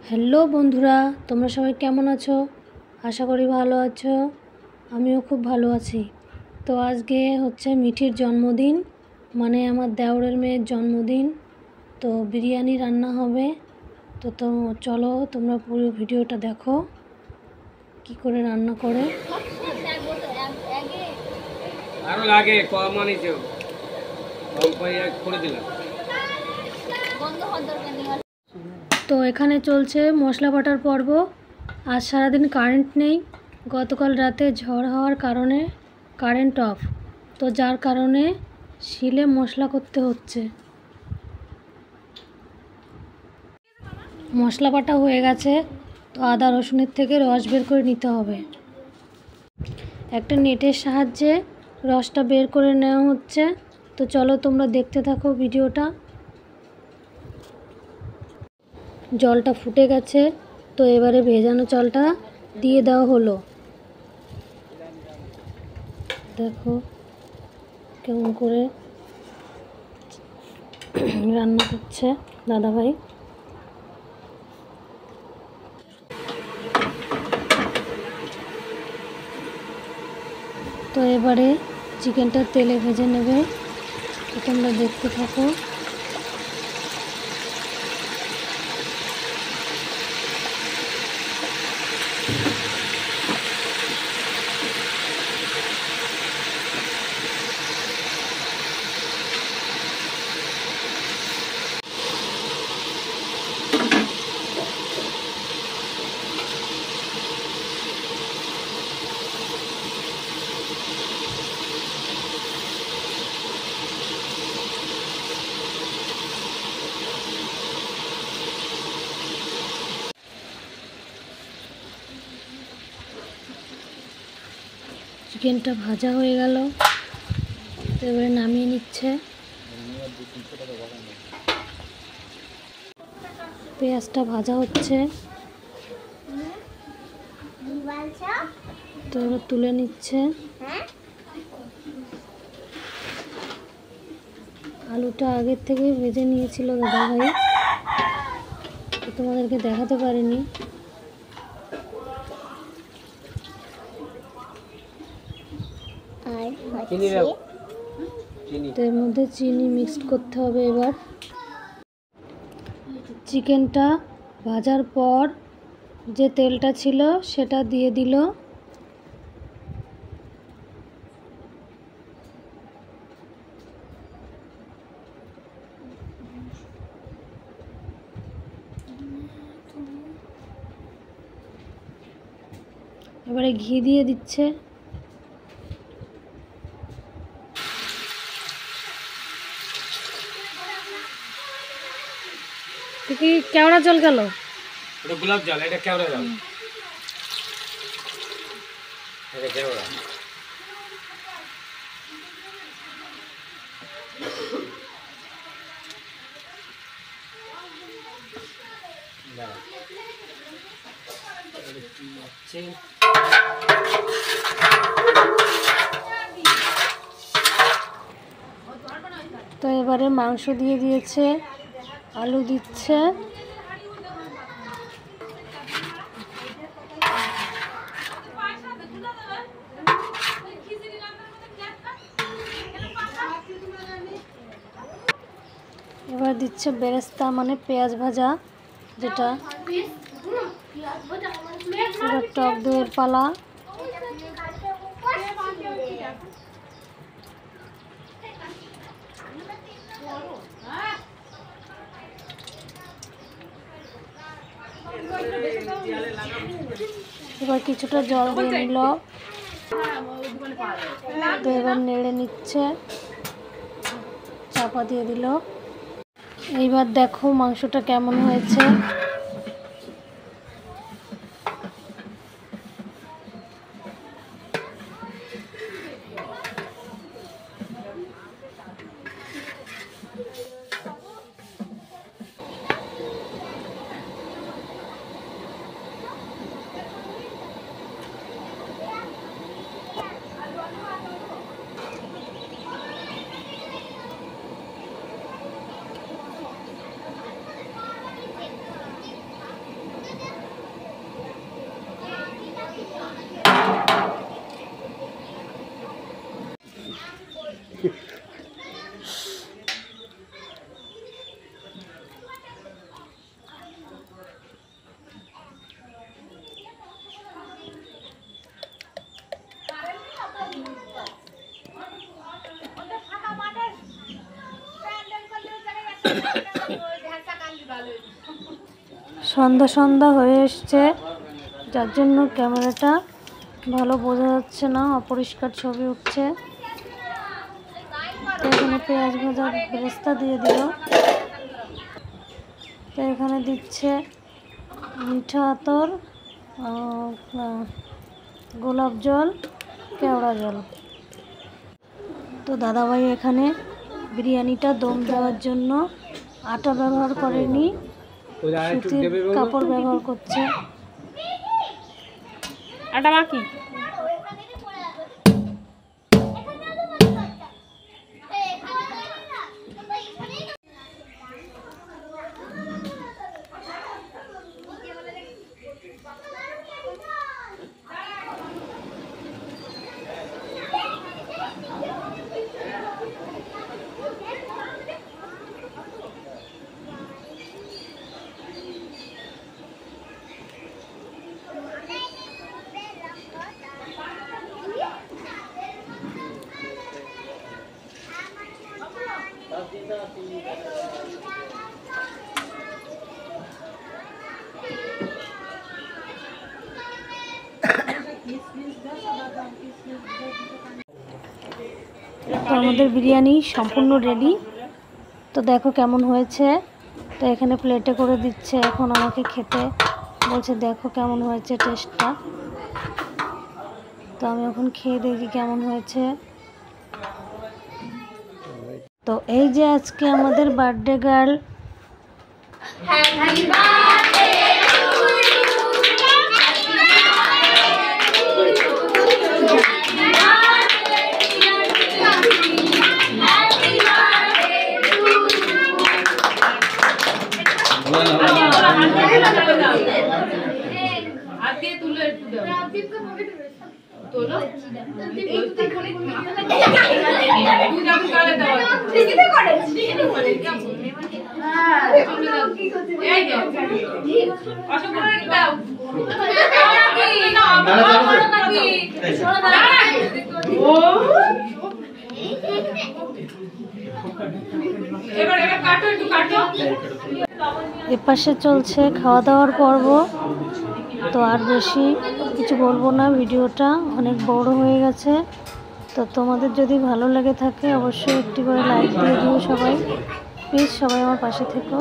Hello বন্ধুরা, তোমরা সবাই কেমন আছো? আশা করি ভালো আছো। আমিও খুব ভালো আছি। তো আজকে হচ্ছে মিঠির জন্মদিন, মানে আমার দেওরের মেয়ের জন্মদিন। তো বিরিয়ানি রান্না হবে। তো চলো তোমরা পুরো ভিডিওটা দেখো কি করে রান্না করে। আরো লাগে কম আনিছো, কম করে দিলাম। তো এখানে চলছে মশলা বাটার পর্ব। আজ সারাদিন কারেন্ট নেই। গতকাল রাতে ঝড় হওয়ার কারণে কারেন্ট অফ, তো যার কারণে শিলে মশলা করতে হচ্ছে। মশলা বাটা হয়ে গেছে, তো আদা রসুনের থেকে রস বের করে নিতে হবে। একটা নেটের সাহায্যে রসটা বের করে নেওয়া হচ্ছে। তো চলো তোমরা দেখতে থাকো ভিডিওটা। জলটা ফুটে গেছে, তো এবারে ভেজানো চালটা দিয়ে দেওয়া হলো। দেখো কেমন করে রান্না করছে দাদাভাই। তো এবারে চিকেনটা তেলে ভেজে নেবে, তো তোমরা দেখতে থাকো। চিকেনটা ভাজা হয়ে গেল, তো এবারে নামিয়ে নিচ্ছে। পেঁয়াজটা ভাজা হচ্ছে, তো এবার তুলে নিচ্ছে। আলুটা আগের থেকে ভেজে নিয়েছিল দাদাভাই, তো তোমাদেরকে দেখাতে পারিনি। তো এর মধ্যে চিনি মিক্সড করতে হবে। এবার চিকেনটা ভাজার পর যে তেলটা ছিল সেটা দিয়ে দিল। এবারে ঘি দিয়ে দিচ্ছে। কি কেওড়া জল গেল? এটা গোলাপ জল, এটা কেওড়া জল। এটা কেওড়া। তো এবারে মাংস দিয়ে দিয়েছে, আলু দিচ্ছে। এবার দিচ্ছে বেরেস্তা, মানে পেঁয়াজ ভাজা যেটা। এবার টক দইয়ের পালা। এবার কিছুটা জল দিয়ে নিল, তো এবার নেড়ে নিচ্ছে, চাপা দিয়ে দিল। এইবার দেখো মাংসটা কেমন হয়েছে। সন্ধ্যা সন্ধ্যা হয়ে এসছে, যার জন্য ক্যামেরাটা ভালো বোঝা যাচ্ছে না, অপরিষ্কার ছবি উঠছে। তো এখানে পেঁয়াজ ভাজার বেরেস্তা দিয়ে দিল। তো এখানে দিচ্ছে মিঠা আতর, গোলাপ জল, কেওড়া জল। তো দাদাভাই এখানে বিরিয়ানিটা দম দেওয়ার জন্য আটা ব্যবহার করেনি, সুতির কাপড় ব্যবহার করছে। আটা মাখি তো আমাদের বিরিয়ানি সম্পূর্ণ রেডি। তো দেখো কেমন হয়েছে। তো এখানে প্লেটে করে দিচ্ছে এখন আমাকে খেতে, বলছে দেখো কেমন হয়েছে টেস্টটা। তো আমি এখন খেয়ে দেখি কেমন হয়েছে। তো এই যে আজকে আমাদের বার্থডে গার্ল, এপাশে চলছে খাওয়া দাওয়ার পর্ব। তো আর বেশি কিছু বলবো না, ভিডিওটা অনেক বড় হয়ে গেছে। তো তোমাদের যদি ভালো লেগে থাকে অবশ্যই একটি করে লাইক দিয়ে দিও সবাই, প্লিজ সবাই আমার পাশে থেকো।